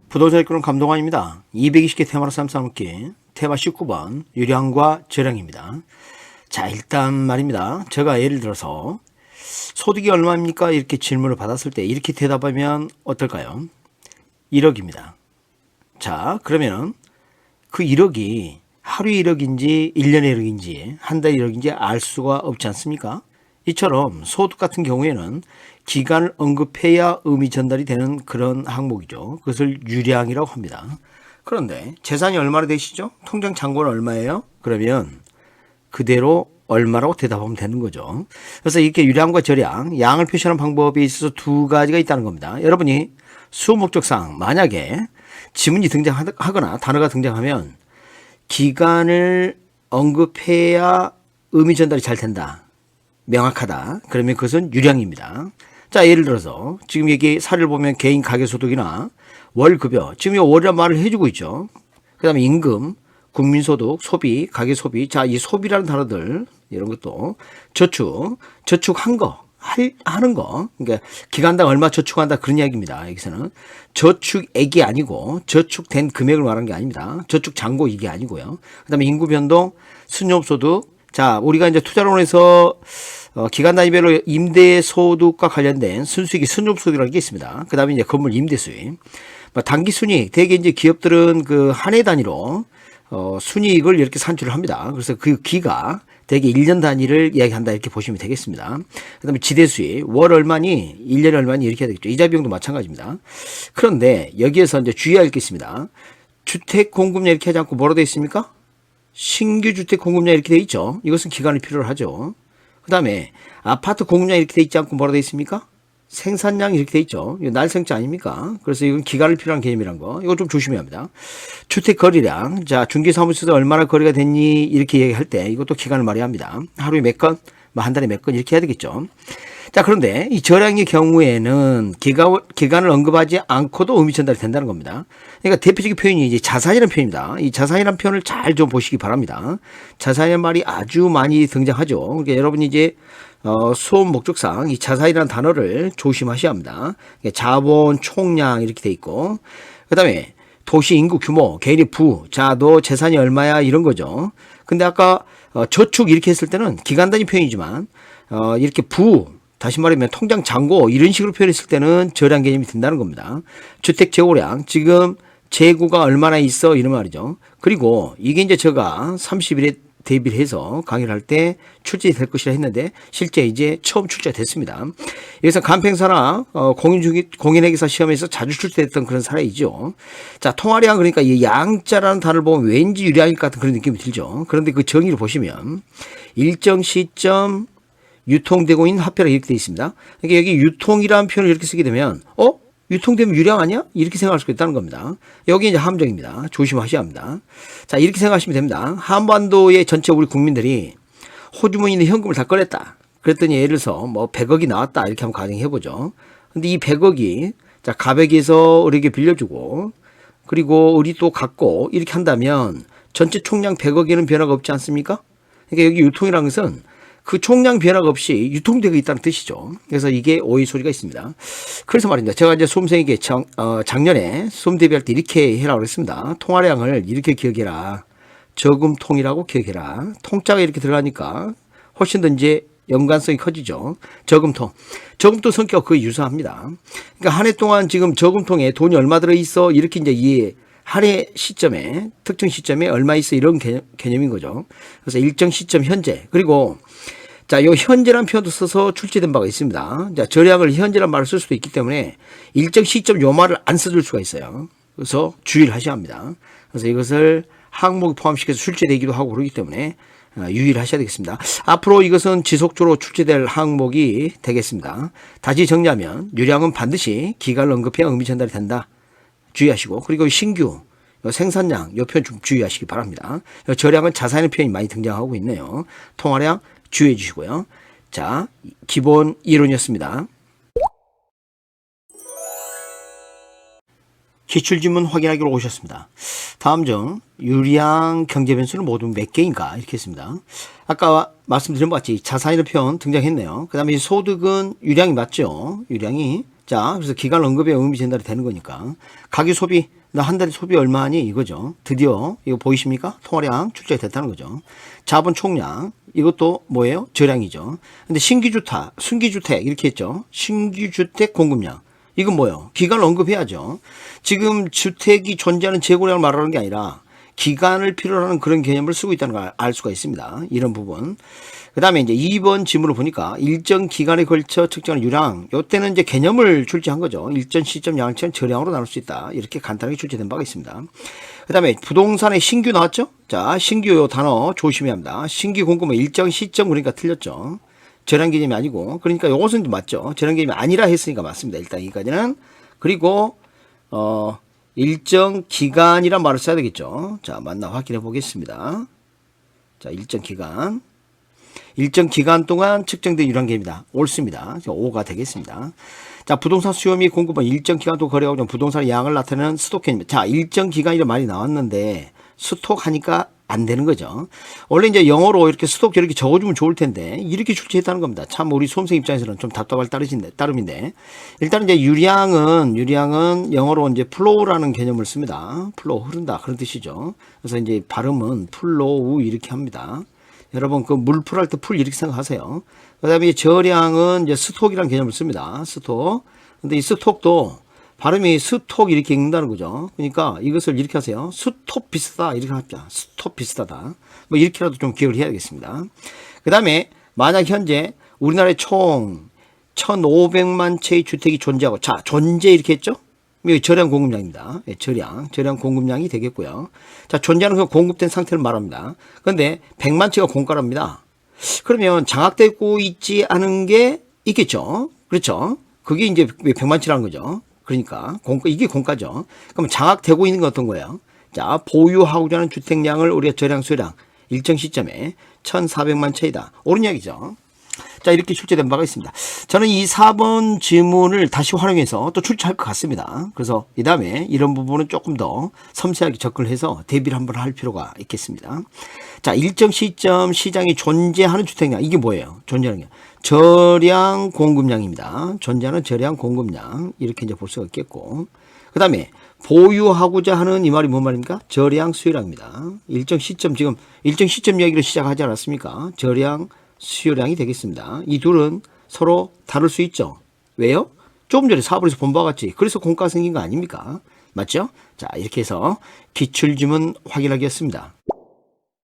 부동산 일꾼은 감동환입니다. 220개 테마로 쌈싸먹기 테마 19번 유량과 저량입니다. 자, 일단 말입니다. 제가 예를 들어서 소득이 얼마입니까? 이렇게 질문을 받았을 때 이렇게 대답하면 어떨까요? 1억입니다. 자, 그러면 그 1억이 하루에 1억인지 1년에 1억인지 한 달에 1억인지 알 수가 없지 않습니까? 이처럼 소득 같은 경우에는 기간을 언급해야 의미 전달이 되는 그런 항목이죠. 그것을 유량이라고 합니다. 그런데 재산이 얼마나 되시죠? 통장 잔고는 얼마예요? 그러면 그대로 얼마라고 대답하면 되는 거죠. 그래서 이렇게 유량과 저량, 양을 표시하는 방법이 있어서 두 가지가 있다는 겁니다. 여러분이 수업 목적상 만약에 지문이 등장하거나 단어가 등장하면 기간을 언급해야 의미 전달이 잘 된다. 명확하다. 그러면 그것은 유량입니다. 자, 예를 들어서 지금 여기 사례를 보면 개인 가계소득이나 월급여, 지금 이 월이라는 말을 해주고 있죠. 그 다음에 임금, 국민소득, 소비, 가계소비. 자, 이 소비라는 단어들 이런 것도 저축한 거, 하는 거. 그러니까 기간당 얼마 저축한다 그런 이야기입니다. 여기서는 저축액이 아니고 저축된 금액을 말하는 게 아닙니다. 저축 잔고 이게 아니고요. 그 다음에 인구 변동, 수nhập소득. 자, 우리가 이제 투자론에서 기간 단위별로 임대소득과 관련된 순수익이 수nhập 소득이라는 게 있습니다. 그 다음에 이제 건물 임대수익. 단기 순이익, 대개 이제 기업들은 그 한 해 단위로 순이익을 이렇게 산출을 합니다. 그래서 그 기가 대개 1년 단위를 이야기한다 이렇게 보시면 되겠습니다. 그 다음에 지대수익, 월 얼마니, 1년에 얼마니 이렇게 해야 되겠죠. 이자 비용도 마찬가지입니다. 그런데 여기에서 이제 주의할 게 있습니다. 주택 공급량 이렇게 하지 않고 뭐로 되어 있습니까? 신규 주택 공급량 이렇게 되어 있죠. 이것은 기간이 필요로 하죠. 그 다음에 아파트 공급량 이렇게 되어 있지 않고 뭐로 되어 있습니까? 생산량 이렇게 되어 있죠. 이거 날생자 아닙니까? 그래서 이건 기간을 필요한 개념이란 거. 이거 좀 조심해야 합니다. 주택 거래량. 자, 중개사무소에서 얼마나 거래가 됐니? 이렇게 얘기할 때 이것도 기간을 말해야 합니다. 하루에 몇 건, 한 달에 몇 건 이렇게 해야 되겠죠. 자, 그런데 이 저량의 경우에는 기간을 언급하지 않고도 의미 전달이 된다는 겁니다. 그러니까 대표적인 표현이 이제 자산이라는 표현입니다. 이 자산이라는 표현을 잘 좀 보시기 바랍니다. 자산이라는 말이 아주 많이 등장하죠. 그러니까 여러분이 이제 수업 목적상 이 자산이라는 단어를 조심하셔야 합니다. 그러니까 자본, 총량 이렇게 돼 있고, 그 다음에 도시 인구 규모, 개인의 부, 자, 너 재산이 얼마야 이런 거죠. 근데 아까 저축 이렇게 했을 때는 기간 단위 표현이지만 이렇게 부, 다시 말하면 통장 잔고 이런 식으로 표현했을 때는 저량 개념이 든다는 겁니다. 주택 재고량, 지금 재고가 얼마나 있어 이런 말이죠. 그리고 이게 이제 제가 30일에 대비를 해서 강의를 할 때 출제될 것이라 했는데 실제 이제 처음 출제됐습니다. 여기서 간평사나 공인회계사 시험에서 자주 출제됐던 그런 사례이죠. 자, 통화량, 그러니까 이 양자라는 단어를 보면 왠지 유량일 것 같은 그런 느낌이 들죠. 그런데 그 정의를 보시면 일정 시점 유통되고 있는 화폐라 이렇게 되어 있습니다. 그러니까 여기 유통이라는 표현을 이렇게 쓰게 되면 유통되면 유량 아니야? 이렇게 생각할 수가 있다는 겁니다. 여기 이제 함정입니다. 조심하셔야 합니다. 자, 이렇게 생각하시면 됩니다. 한반도의 전체 우리 국민들이 호주머니에 있는 현금을 다 꺼냈다. 그랬더니 예를 들어서 뭐 100억이 나왔다. 이렇게 한번 가정해보죠. 근데 이 100억이 자, 가백에서 우리에게 빌려주고 그리고 우리 또 갖고 이렇게 한다면 전체 총량 100억에는 변화가 없지 않습니까? 그러니까 여기 유통이라는 것은 그 총량 변화가 없이 유통되고 있다는 뜻이죠. 그래서 이게 오해 소리가 있습니다. 그래서 말입니다. 제가 이제 수험생에게 작년에 수험 대비할 때 이렇게 해라고 했습니다. 통화량을 이렇게 기억해라. 저금통이라고 기억해라. 통자가 이렇게 들어가니까 훨씬 더 이제 연관성이 커지죠. 저금통. 저금통 성격 거의 유사합니다. 그러니까 한 해 동안 지금 저금통에 돈이 얼마 들어있어? 이렇게 이제 한 해 시점에, 특정 시점에 얼마 있어? 이런 개념인 거죠. 그래서 일정 시점 현재. 그리고 자, 요 현재란 표현도 써서 출제된 바가 있습니다. 자, 저량을 현재란 말을 쓸 수도 있기 때문에 일정 시점 요 말을 안 써줄 수가 있어요. 그래서 주의를 하셔야 합니다. 그래서 이것을 항목에 포함시켜서 출제되기도 하고 그러기 때문에 유의를 하셔야 되겠습니다. 앞으로 이것은 지속적으로 출제될 항목이 되겠습니다. 다시 정리하면 유량은 반드시 기간을 언급해야 의미 전달이 된다. 주의하시고, 그리고 신규 생산량 요 표현 좀 주의하시기 바랍니다. 저량은 자산의 표현이 많이 등장하고 있네요. 통화량 주의해 주시고요. 자, 기본 이론이었습니다. 기출지문 확인하기로 오셨습니다. 다음 중 유량 경제변수는 모두 몇 개인가 이렇게 했습니다. 아까 말씀드린 것 같이 자산이라는 표현 등장했네요. 그 다음에 소득은 유량이 맞죠. 유량이 자, 그래서 기간 언급에 의미 전달이 되는 거니까. 가계 소비, 나 한 달에 소비 얼마니? 이거죠. 드디어, 이거 보이십니까? 통화량 출제가 됐다는 거죠. 자본 총량, 이것도 뭐예요? 저량이죠. 근데 신규주택, 이렇게 했죠. 신규주택 공급량. 이건 뭐예요? 기간을 언급해야죠. 지금 주택이 존재하는 재고량을 말하는 게 아니라 기간을 필요로 하는 그런 개념을 쓰고 있다는 걸 알 수가 있습니다. 이런 부분. 그 다음에 이제 2번 지문을 보니까 일정 기간에 걸쳐 측정하는 유량. 요때는 이제 개념을 출제한 거죠. 일정 시점 양측은 저량으로 나눌 수 있다. 이렇게 간단하게 출제된 바가 있습니다. 그 다음에 부동산의 신규 나왔죠? 자, 신규 요 단어 조심해야 합니다. 신규 공급은 일정 시점 그러니까 틀렸죠. 저량 개념이 아니고. 그러니까 요것은 맞죠. 저량 개념이 아니라 했으니까 맞습니다. 일단 여기까지는. 그리고, 일정 기간이란 말을 써야 되겠죠. 자, 맞나 확인해 보겠습니다. 자, 일정 기간. 일정 기간 동안 측정된 유량계입니다. 옳습니다. 5가 되겠습니다. 자, 부동산 수요 및 공급은 일정 기간 동안 거래하고 좀 부동산의 양을 나타내는 스톡입니다. 자, 일정 기간이란 말이 나왔는데 스톡 하니까 안 되는 거죠. 원래 이제 영어로 이렇게 스톡 저렇게 적어주면 좋을 텐데 이렇게 출제했다는 겁니다. 참 우리 수험생 입장에서는 좀 답답할 따름인데 일단 이제 유량은 영어로 이제 플로우라는 개념을 씁니다. 플로우 흐른다 그런 뜻이죠. 그래서 이제 발음은 플로우 이렇게 합니다. 여러분 그 물풀 할 때 풀 이렇게 생각하세요. 그다음에 저량은 이제 스톡이라는 개념을 씁니다. 스톡. 근데 이 스톡도 발음이 스톡 이렇게 읽는다는 거죠. 그러니까 이것을 이렇게 하세요. 스톡 비슷하다 이렇게 합니다. 스톡 비슷하다. 뭐 이렇게라도 좀 기억을 해야겠습니다. 그 다음에 만약 현재 우리나라에 총 1,500만 채의 주택이 존재하고 자 존재 이렇게 했죠. 이게 저량 공급량입니다. 저량 공급량이 되겠고요. 자 존재하는 그 공급된 상태를 말합니다. 그런데 100만 채가 공가랍니다. 그러면 장악되고 있지 않은 게 있겠죠. 그렇죠. 그게 이제 100만 채라는 거죠. 그러니까 이게 공가죠. 그럼 장악되고 있는 건 어떤 거예요? 자, 보유하고자 하는 주택량을 우리가 저량 수요량 일정 시점에 1,400만 채이다. 옳은 이야기죠. 자, 이렇게 출제된 바가 있습니다. 저는 이 4번 지문을 다시 활용해서 또 출제할 것 같습니다. 그래서 이 다음에 이런 부분은 조금 더 섬세하게 접근을 해서 대비를 한번 할 필요가 있겠습니다. 자, 일정 시점 시장에 존재하는 주택량 이게 뭐예요? 존재하는 게 저량 공급량입니다. 존재하는 저량 공급량 이렇게 이제 볼 수가 있겠고 그 다음에 보유하고자 하는 이 말이 뭔 말입니까? 저량 수요량입니다. 일정 시점 지금 일정 시점 이야기를 시작하지 않았습니까? 저량 수요량이 되겠습니다. 이 둘은 서로 다를 수 있죠. 왜요? 조금 전에 사업에서 본 바와 같이 그래서 공가가 생긴 거 아닙니까? 맞죠? 자 이렇게 해서 기출지문 확인하겠습니다.